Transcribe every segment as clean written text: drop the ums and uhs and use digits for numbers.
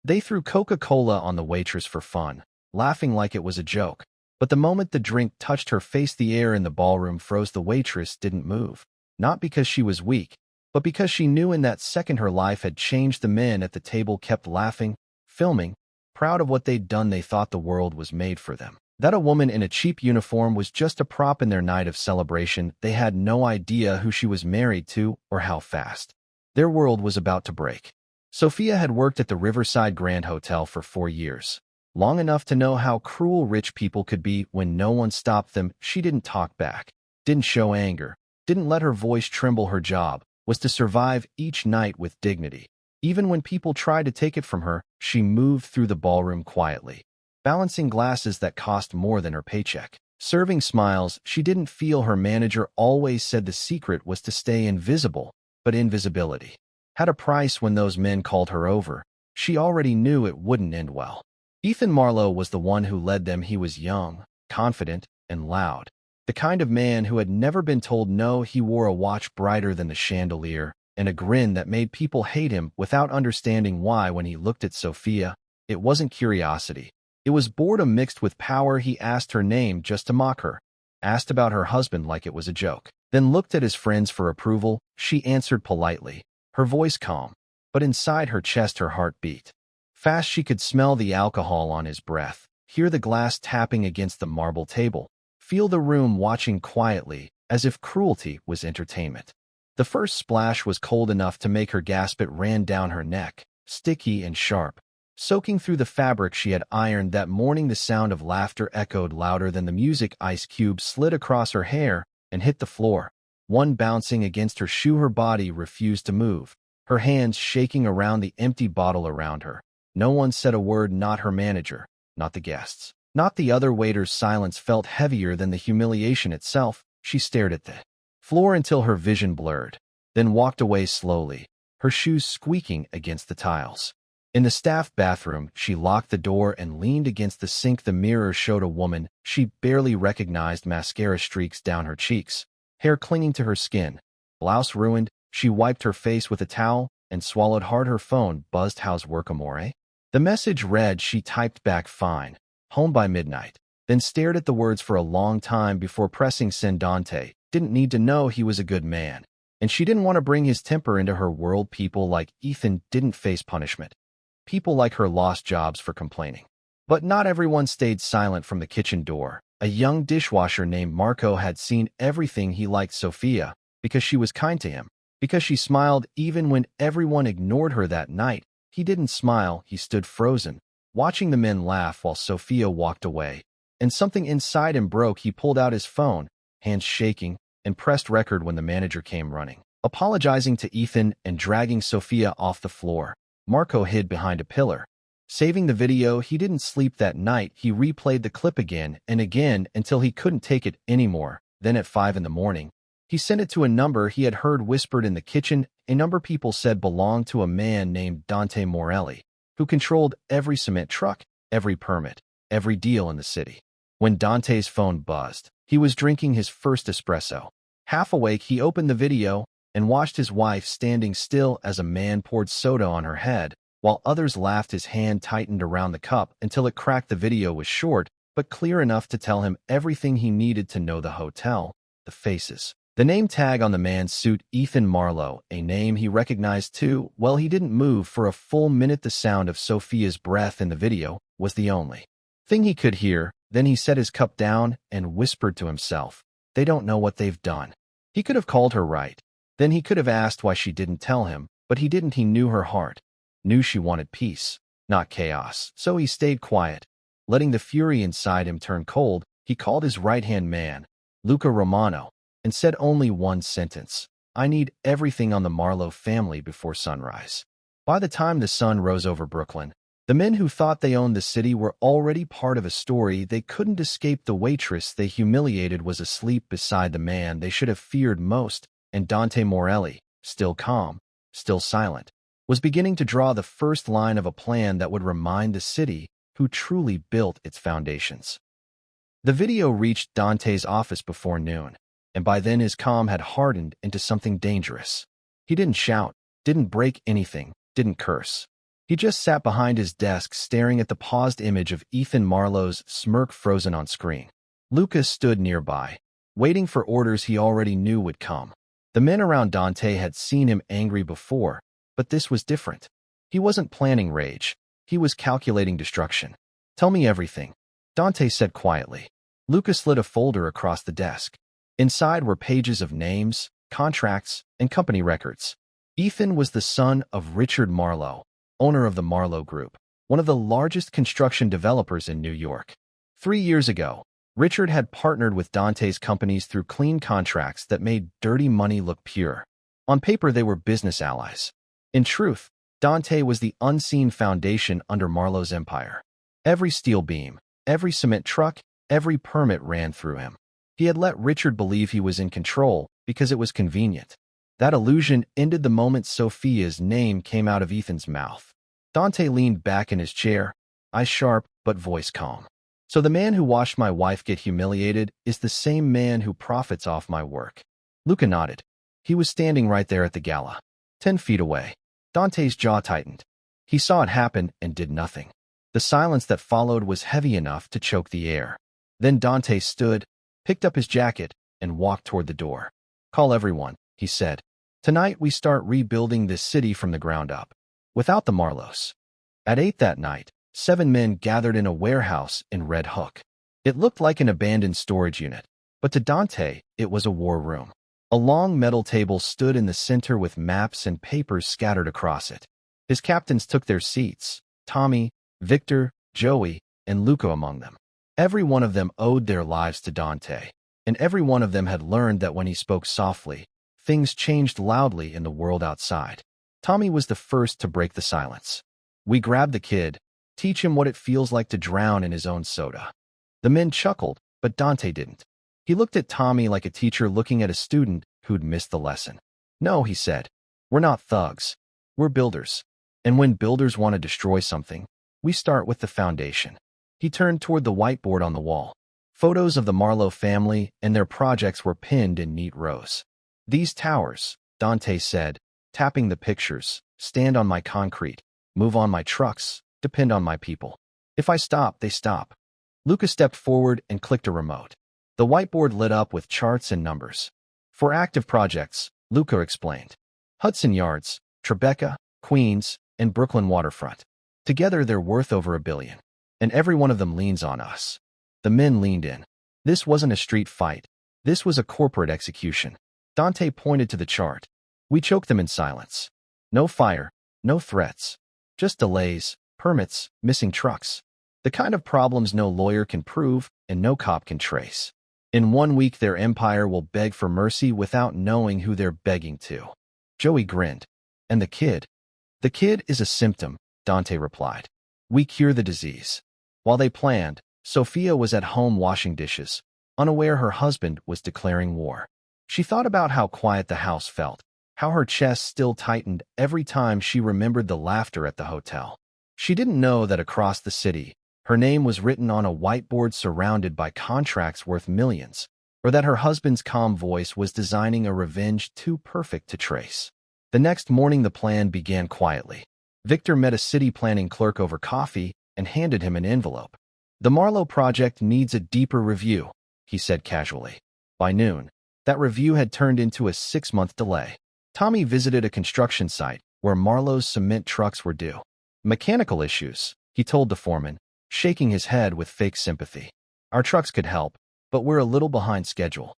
They threw Coca-Cola on the waitress for fun, laughing like it was a joke. But the moment the drink touched her face, the air in the ballroom froze. The waitress didn't move. Not because she was weak, but because she knew in that second her life had changed. The men at the table kept laughing, filming, proud of what they'd done. They thought the world was made for them. That a woman in a cheap uniform was just a prop in their night of celebration. They had no idea who she was married to or how fast their world was about to break. Sophia had worked at the Riverside Grand Hotel for 4 years, long enough to know how cruel rich people could be when no one stopped them. She didn't talk back, didn't show anger, didn't let her voice tremble. Her job was to survive each night with dignity. Even when people tried to take it from her, she moved through the ballroom quietly, balancing glasses that cost more than her paycheck, serving smiles she didn't feel. Her manager always said the secret was to stay invisible, but invisibility had a price. When those men called her over, she already knew it wouldn't end well. Ethan Marlowe was the one who led them. He was young, confident, and loud. The kind of man who had never been told no. He wore a watch brighter than the chandelier and a grin that made people hate him without understanding why. When he looked at Sophia, it wasn't curiosity. It was boredom mixed with power. He asked her name just to mock her, asked about her husband like it was a joke, then looked at his friends for approval. She answered politely, her voice calm, but inside her chest her heart beat fast. She could smell the alcohol on his breath, hear the glass tapping against the marble table, feel the room watching quietly, as if cruelty was entertainment. The first splash was cold enough to make her gasp. It ran down her neck, sticky and sharp, soaking through the fabric she had ironed that morning. The sound of laughter echoed louder than the music. Ice cubes slid across her hair and hit the floor, one bouncing against her shoe. Her body refused to move, her hands shaking around the empty bottle around her. No one said a word, not her manager, not the guests, not the other waiters. Silence felt heavier than the humiliation itself. She stared at the floor until her vision blurred, then walked away slowly, her shoes squeaking against the tiles. In the staff bathroom, she locked the door and leaned against the sink. The mirror showed a woman she barely recognized, mascara streaks down her cheeks, hair clinging to her skin, blouse ruined. She wiped her face with a towel and swallowed hard. Her phone buzzed. "How's work, amore?" The message read. She typed back, "Fine, home by midnight," then stared at the words for a long time before pressing send. Dante didn't need to know he was a good man, and she didn't want to bring his temper into her world. People like Ethan didn't face punishment. People like her lost jobs for complaining. But not everyone stayed silent. From the kitchen door, a young dishwasher named Marco had seen everything. He liked Sophia because she was kind to him, because she smiled even when everyone ignored her. That night, he didn't smile. He stood frozen, watching the men laugh while Sophia walked away. And something inside him broke. He pulled out his phone, hands shaking, and pressed record when the manager came running, apologizing to Ethan and dragging Sophia off the floor. Marco hid behind a pillar, saving the video. He didn't sleep that night. He replayed the clip again and again until he couldn't take it anymore. Then at 5 in the morning, he sent it to a number he had heard whispered in the kitchen, a number people said belonged to a man named Dante Morelli, who controlled every cement truck, every permit, every deal in the city. When Dante's phone buzzed, he was drinking his first espresso. Half awake, he opened the video and watched his wife standing still as a man poured soda on her head, while others laughed. His hand tightened around the cup until it cracked. The video was short, but clear enough to tell him everything he needed to know. The hotel, the faces, the name tag on the man's suit, Ethan Marlowe, a name he recognized too. Well, he didn't move for a full minute. The sound of Sophia's breath in the video was the only thing he could hear. Then he set his cup down and whispered to himself, "They don't know what they've done." He could have called her right. Then he could have asked why she didn't tell him, but he didn't. He knew her heart, knew she wanted peace, not chaos. So he stayed quiet, letting the fury inside him turn cold. He called his right-hand man, Luca Romano, and said only one sentence, "I need everything on the Marlowe family before sunrise." By the time the sun rose over Brooklyn, the men who thought they owned the city were already part of a story they couldn't escape. The waitress they humiliated was asleep beside the man they should have feared most, and Dante Morelli, still calm, still silent, was beginning to draw the first line of a plan that would remind the city who truly built its foundations. The video reached Dante's office before noon, and by then his calm had hardened into something dangerous. He didn't shout, didn't break anything, didn't curse. He just sat behind his desk staring at the paused image of Ethan Marlowe's smirk frozen on screen. Lucas stood nearby, waiting for orders he already knew would come. The men around Dante had seen him angry before, but this was different. He wasn't planning rage. He was calculating destruction. "Tell me everything," Dante said quietly. Lucas slid a folder across the desk. Inside were pages of names, contracts, and company records. Ethan was the son of Richard Marlowe, owner of the Marlowe Group, one of the largest construction developers in New York. 3 years ago, Richard had partnered with Dante's companies through clean contracts that made dirty money look pure. On paper, they were business allies. In truth, Dante was the unseen foundation under Marlowe's empire. Every steel beam, every cement truck, every permit ran through him. He had let Richard believe he was in control because it was convenient. That illusion ended the moment Sophia's name came out of Ethan's mouth. Dante leaned back in his chair, eyes sharp but voice calm. "So the man who watched my wife get humiliated is the same man who profits off my work." Luca nodded. He was standing right there at the gala, 10 feet away. Dante's jaw tightened. He saw it happen and did nothing. The silence that followed was heavy enough to choke the air. Then Dante stood, picked up his jacket, and walked toward the door. "Call everyone," he said. "Tonight we start rebuilding this city from the ground up, without the Marlows." At 8 that night, 7 men gathered in a warehouse in Red Hook. It looked like an abandoned storage unit, but to Dante, it was a war room. A long metal table stood in the center with maps and papers scattered across it. His captains took their seats, Tommy, Victor, Joey, and Luca among them. Every one of them owed their lives to Dante, and every one of them had learned that when he spoke softly, things changed loudly in the world outside. Tommy was the first to break the silence. "We grabbed the kid, teach him what it feels like to drown in his own soda." The men chuckled, but Dante didn't. He looked at Tommy like a teacher looking at a student who'd missed the lesson. "No," he said. "We're not thugs. We're builders. And when builders want to destroy something, we start with the foundation." He turned toward the whiteboard on the wall. Photos of the Marlowe family and their projects were pinned in neat rows. "These towers," Dante said, tapping the pictures, "stand on my concrete, move on my trucks, depend on my people. If I stop, they stop." Lucas stepped forward and clicked a remote. The whiteboard lit up with charts and numbers. "For active projects," Luca explained. "Hudson Yards, Tribeca, Queens, and Brooklyn waterfront. Together they're worth over $1 billion. And every one of them leans on us." The men leaned in. This wasn't a street fight. This was a corporate execution. Dante pointed to the chart. "We choked them in silence. No fire, no threats. Just delays, permits, missing trucks. The kind of problems no lawyer can prove and no cop can trace. In 1 week, their empire will beg for mercy without knowing who they're begging to." Joey grinned. "And the kid?" "The kid is a symptom," Dante replied. "We cure the disease." While they planned, Sophia was at home washing dishes, unaware her husband was declaring war. She thought about how quiet the house felt, how her chest still tightened every time she remembered the laughter at the hotel. She didn't know that across the city, her name was written on a whiteboard surrounded by contracts worth millions, or that her husband's calm voice was designing a revenge too perfect to trace. The next morning, the plan began quietly. Victor met a city planning clerk over coffee and handed him an envelope. "The Marlowe project needs a deeper review," he said casually. By noon, that review had turned into a 6-month delay. Tommy visited a construction site where Marlowe's cement trucks were due. "Mechanical issues," he told the foreman, shaking his head with fake sympathy. "Our trucks could help, but we're a little behind schedule."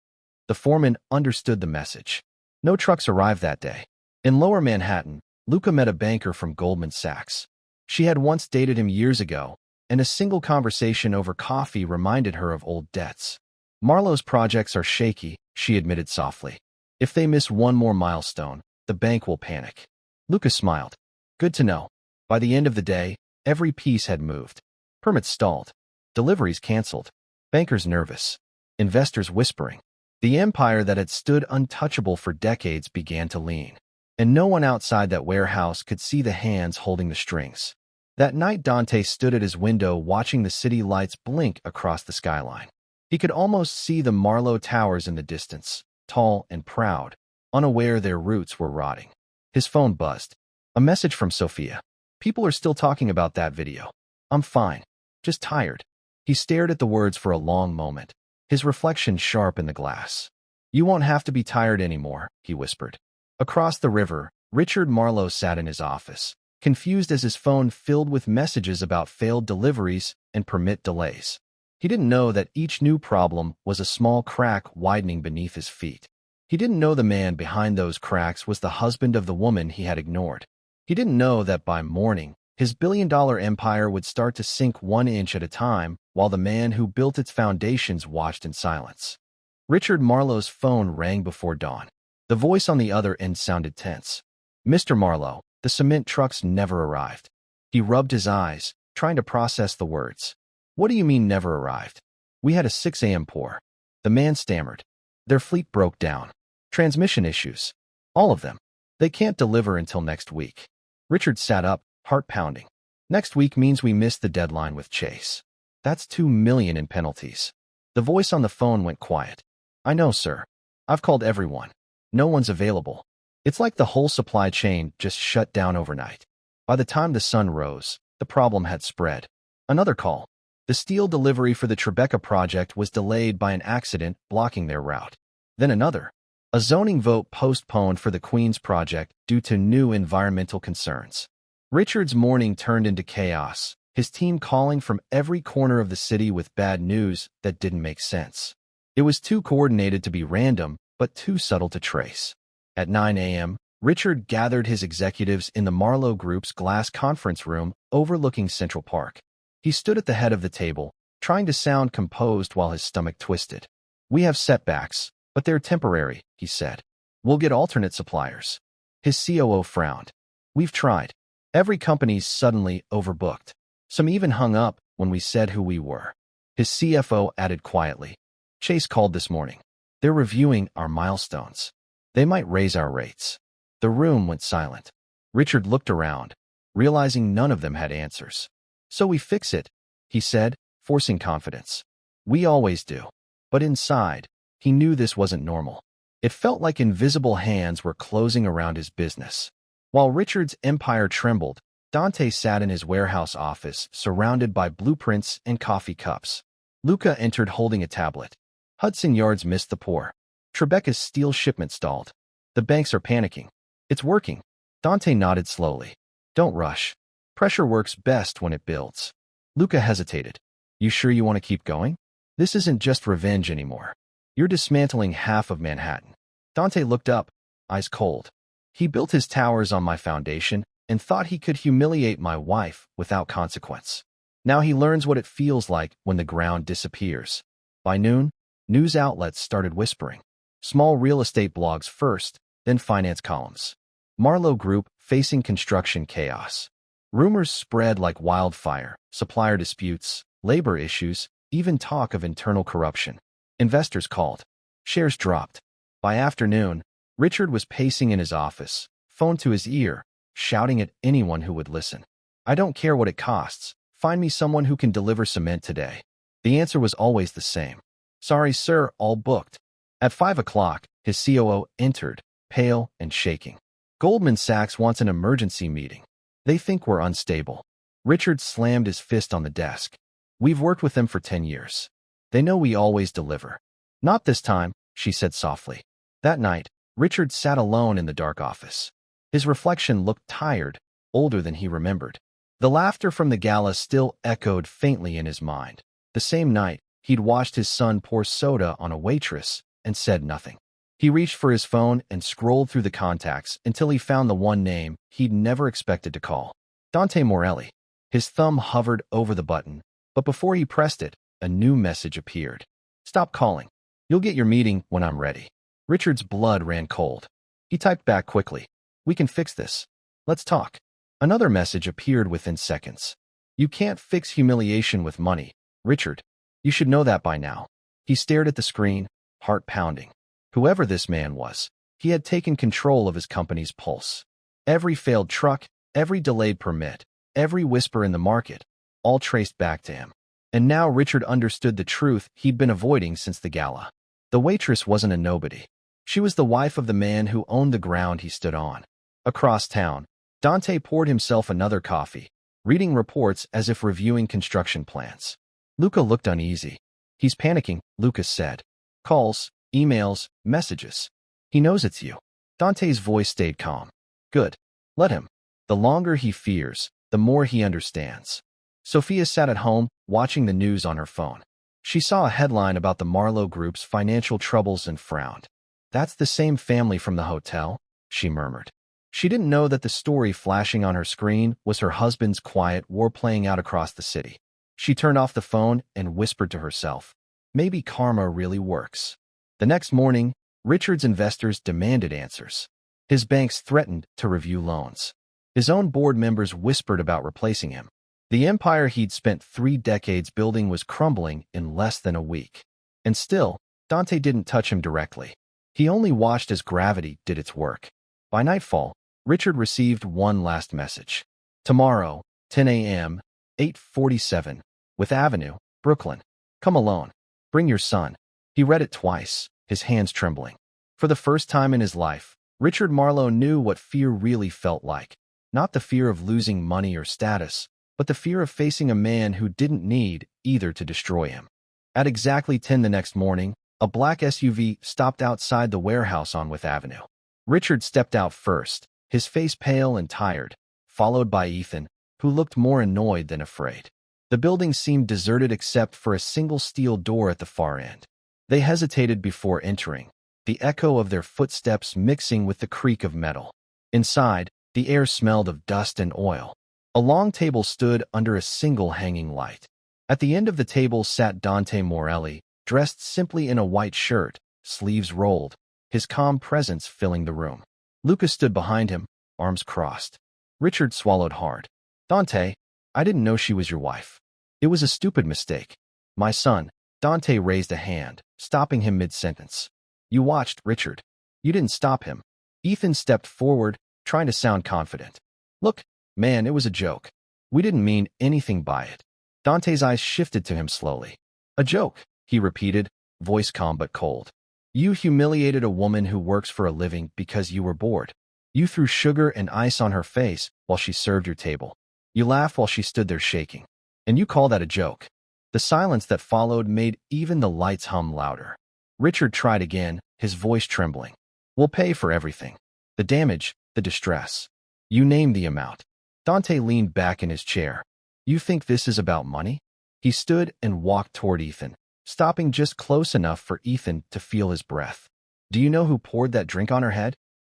The foreman understood the message. No trucks arrived that day. In Lower Manhattan, Luca met a banker from Goldman Sachs. She had once dated him years ago, and a single conversation over coffee reminded her of old debts. "Marlowe's projects are shaky," she admitted softly. "If they miss one more milestone, the bank will panic." Luca smiled. "Good to know." By the end of the day, every piece had moved. Permits stalled. Deliveries canceled. Bankers nervous. Investors whispering. The empire that had stood untouchable for decades began to lean. And no one outside that warehouse could see the hands holding the strings. That night, Dante stood at his window watching the city lights blink across the skyline. He could almost see the Marlowe towers in the distance, tall and proud, unaware their roots were rotting. His phone buzzed. A message from Sophia. People are still talking about that video. I'm fine. Just tired. He stared at the words for a long moment, his reflection sharp in the glass. You won't have to be tired anymore, he whispered. Across the river, Richard Marlowe sat in his office, confused as his phone filled with messages about failed deliveries and permit delays. He didn't know that each new problem was a small crack widening beneath his feet. He didn't know the man behind those cracks was the husband of the woman he had ignored. He didn't know that by morning, his billion-dollar empire would start to sink 1 inch at a time while the man who built its foundations watched in silence. Richard Marlowe's phone rang before dawn. The voice on the other end sounded tense. Mr. Marlowe, the cement trucks never arrived. He rubbed his eyes, trying to process the words. What do you mean never arrived? We had a 6 a.m. pour. The man stammered. Their fleet broke down. Transmission issues. All of them. They can't deliver until next week. Richard sat up, heart pounding. Next week means we missed the deadline with Chase. That's $2 million in penalties. The voice on the phone went quiet. I know, sir. I've called everyone. No one's available. It's like the whole supply chain just shut down overnight. By the time the sun rose, the problem had spread. Another call. The steel delivery for the Tribeca project was delayed by an accident blocking their route. Then another. A zoning vote postponed for the Queens project due to new environmental concerns. Richard's morning turned into chaos, his team calling from every corner of the city with bad news that didn't make sense. It was too coordinated to be random, but too subtle to trace. At 9 a.m., Richard gathered his executives in the Marlowe Group's glass conference room overlooking Central Park. He stood at the head of the table, trying to sound composed while his stomach twisted. We have setbacks, but they're temporary, he said. We'll get alternate suppliers. His COO frowned. We've tried. Every company's suddenly overbooked. Some even hung up when we said who we were. His CFO added quietly. Chase called this morning. They're reviewing our milestones. They might raise our rates. The room went silent. Richard looked around, realizing none of them had answers. So we fix it, he said, forcing confidence. We always do. But inside, he knew this wasn't normal. It felt like invisible hands were closing around his business. While Richard's empire trembled, Dante sat in his warehouse office, surrounded by blueprints and coffee cups. Luca entered holding a tablet. Hudson Yards missed the pour. Tribeca's steel shipment stalled. The banks are panicking. It's working. Dante nodded slowly. Don't rush. Pressure works best when it builds. Luca hesitated. You sure you want to keep going? This isn't just revenge anymore. You're dismantling half of Manhattan. Dante looked up, eyes cold. He built his towers on my foundation and thought he could humiliate my wife without consequence. Now he learns what it feels like when the ground disappears. By noon, news outlets started whispering. Small real estate blogs first, then finance columns. Marlowe Group facing construction chaos. Rumors spread like wildfire, supplier disputes, labor issues, even talk of internal corruption. Investors called. Shares dropped. By afternoon, Richard was pacing in his office, phone to his ear, shouting at anyone who would listen. I don't care what it costs. Find me someone who can deliver cement today. The answer was always the same. Sorry, sir, all booked. At 5 o'clock, his COO entered, pale and shaking. Goldman Sachs wants an emergency meeting. They think we're unstable. Richard slammed his fist on the desk. We've worked with them for 10 years. They know we always deliver. Not this time, she said softly. That night, Richard sat alone in the dark office. His reflection looked tired, older than he remembered. The laughter from the gala still echoed faintly in his mind. The same night, he'd watched his son pour soda on a waitress and said nothing. He reached for his phone and scrolled through the contacts until he found the one name he'd never expected to call. Dante Morelli. His thumb hovered over the button, but before he pressed it, a new message appeared. Stop calling. You'll get your meeting when I'm ready. Richard's blood ran cold. He typed back quickly. We can fix this. Let's talk. Another message appeared within seconds. You can't fix humiliation with money, Richard. You should know that by now. He stared at the screen, heart pounding. Whoever this man was, he had taken control of his company's pulse. Every failed truck, every delayed permit, every whisper in the market, all traced back to him. And now Richard understood the truth he'd been avoiding since the gala. The waitress wasn't a nobody. She was the wife of the man who owned the ground he stood on. Across town, Dante poured himself another coffee, reading reports as if reviewing construction plans. Luca looked uneasy. He's panicking, Lucas said. Calls, emails, messages. He knows it's you. Dante's voice stayed calm. Good. Let him. The longer he fears, the more he understands. Sophia sat at home, watching the news on her phone. She saw a headline about the Marlowe Group's financial troubles and frowned. That's the same family from the hotel, she murmured. She didn't know that the story flashing on her screen was her husband's quiet war playing out across the city. She turned off the phone and whispered to herself, maybe karma really works. The next morning, Richard's investors demanded answers. His banks threatened to review loans. His own board members whispered about replacing him. The empire he'd spent 3 decades building was crumbling in less than a week. And still, Dante didn't touch him directly. He only watched as gravity did its work. By nightfall, Richard received one last message. Tomorrow, 10 a.m., 847, with Avenue, Brooklyn. Come alone. Bring your son. He read it twice, his hands trembling. For the first time in his life, Richard Marlowe knew what fear really felt like. Not the fear of losing money or status, but the fear of facing a man who didn't need either to destroy him. At exactly 10 the next morning, a black SUV stopped outside the warehouse on Fifth Avenue. Richard stepped out first, his face pale and tired, followed by Ethan, who looked more annoyed than afraid. The building seemed deserted except for a single steel door at the far end. They hesitated before entering, the echo of their footsteps mixing with the creak of metal. Inside, the air smelled of dust and oil. A long table stood under a single hanging light. At the end of the table sat Dante Morelli, dressed simply in a white shirt, sleeves rolled, his calm presence filling the room. Lucas stood behind him, arms crossed. Richard swallowed hard. Dante, I didn't know she was your wife. It was a stupid mistake. My son. Dante raised a hand, stopping him mid-sentence. You watched, Richard. You didn't stop him. Ethan stepped forward, trying to sound confident. Look, man, it was a joke. We didn't mean anything by it. Dante's eyes shifted to him slowly. A joke, he repeated, voice calm but cold. You humiliated a woman who works for a living because you were bored. You threw sugar and ice on her face while she served your table. You laughed while she stood there shaking. And you call that a joke. The silence that followed made even the lights hum louder. Richard tried again, his voice trembling. We'll pay for everything. The damage, the distress. You name the amount. Dante leaned back in his chair. You think this is about money? He stood and walked toward Ethan, stopping just close enough for Ethan to feel his breath. Do you know who poured that drink on her head?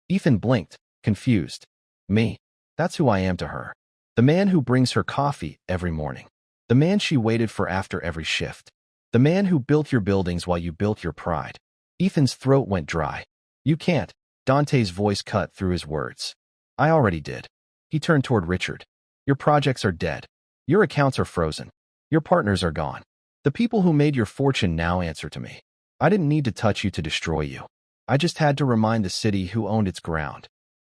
Ethan blinked, confused. Me. That's who I am to her. The man who brings her coffee every morning. The man she waited for after every shift. The man who built your buildings while you built your pride. Ethan's throat went dry. You can't. Dante's voice cut through his words. I already did. He turned toward Richard. Your projects are dead. Your accounts are frozen. Your partners are gone. The people who made your fortune now answer to me. I didn't need to touch you to destroy you. I just had to remind the city who owned its ground.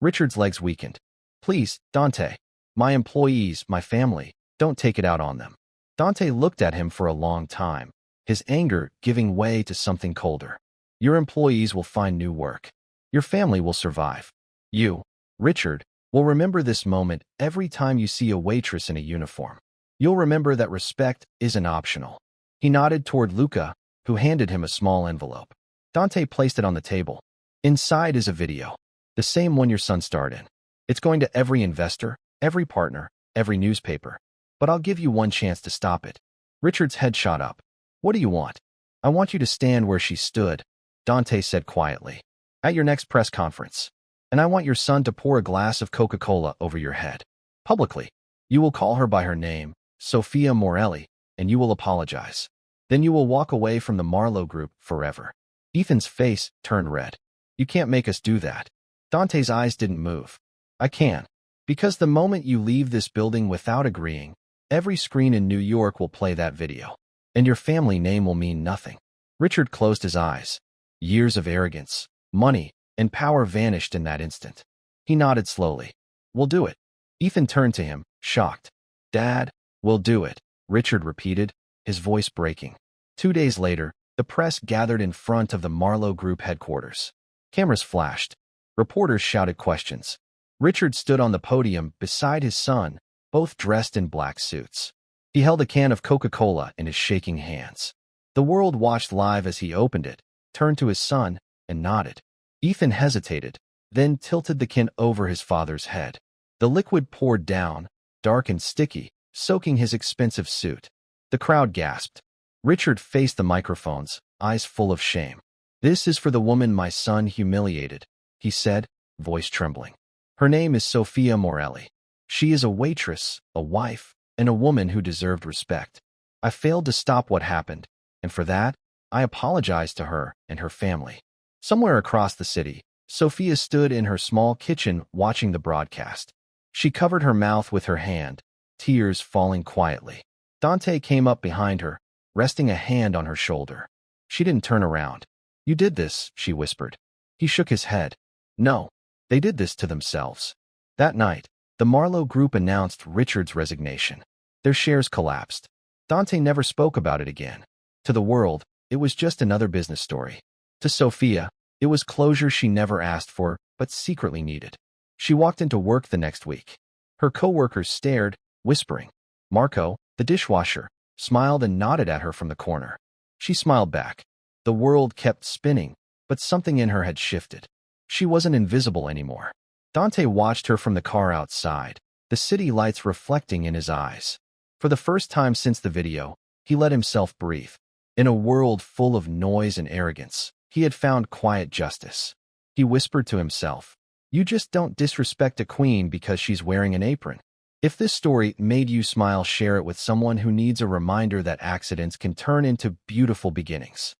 Richard's legs weakened. Please, Dante. My employees, my family, don't take it out on them. Dante looked at him for a long time, his anger giving way to something colder. Your employees will find new work. Your family will survive. You, Richard, will remember this moment every time you see a waitress in a uniform. You'll remember that respect isn't optional. He nodded toward Luca, who handed him a small envelope. Dante placed it on the table. Inside is a video. The same one your son starred in. It's going to every investor, every partner, every newspaper. But I'll give you one chance to stop it. Richard's head shot up. What do you want? I want you to stand where she stood, Dante said quietly. At your next press conference. And I want your son to pour a glass of Coca-Cola over your head. Publicly. You will call her by her name, Sophia Morelli, and you will apologize. Then you will walk away from the Marlowe Group forever. Ethan's face turned red. You can't make us do that. Dante's eyes didn't move. I can. Because the moment you leave this building without agreeing, every screen in New York will play that video. And your family name will mean nothing. Richard closed his eyes. Years of arrogance, money, and power vanished in that instant. He nodded slowly. We'll do it. Ethan turned to him, shocked. Dad, we'll do it, Richard repeated, his voice breaking. 2 days later, the press gathered in front of the Marlowe Group headquarters. Cameras flashed. Reporters shouted questions. Richard stood on the podium beside his son, both dressed in black suits. He held a can of Coca-Cola in his shaking hands. The world watched live as he opened it, turned to his son, and nodded. Ethan hesitated, then tilted the can over his father's head. The liquid poured down, dark and sticky, soaking his expensive suit. The crowd gasped. Richard faced the microphones, eyes full of shame. "This is for the woman my son humiliated," he said, voice trembling. "Her name is Sophia Morelli. She is a waitress, a wife, and a woman who deserved respect. I failed to stop what happened, and for that, I apologize to her and her family." Somewhere across the city, Sophia stood in her small kitchen watching the broadcast. She covered her mouth with her hand, tears falling quietly. Dante came up behind her, resting a hand on her shoulder. She didn't turn around. "You did this," she whispered. He shook his head. "No, they did this to themselves." That night, the Marlowe Group announced Richard's resignation. Their shares collapsed. Dante never spoke about it again. To the world, it was just another business story. To Sophia, it was closure she never asked for, but secretly needed. She walked into work the next week. Her coworkers stared, whispering. Marco, the dishwasher, smiled and nodded at her from the corner. She smiled back. The world kept spinning, but something in her had shifted. She wasn't invisible anymore. Dante watched her from the car outside, the city lights reflecting in his eyes. For the first time since the video, he let himself breathe. In a world full of noise and arrogance, he had found quiet justice. He whispered to himself, "You just don't disrespect a queen because she's wearing an apron." If this story made you smile, share it with someone who needs a reminder that accidents can turn into beautiful beginnings.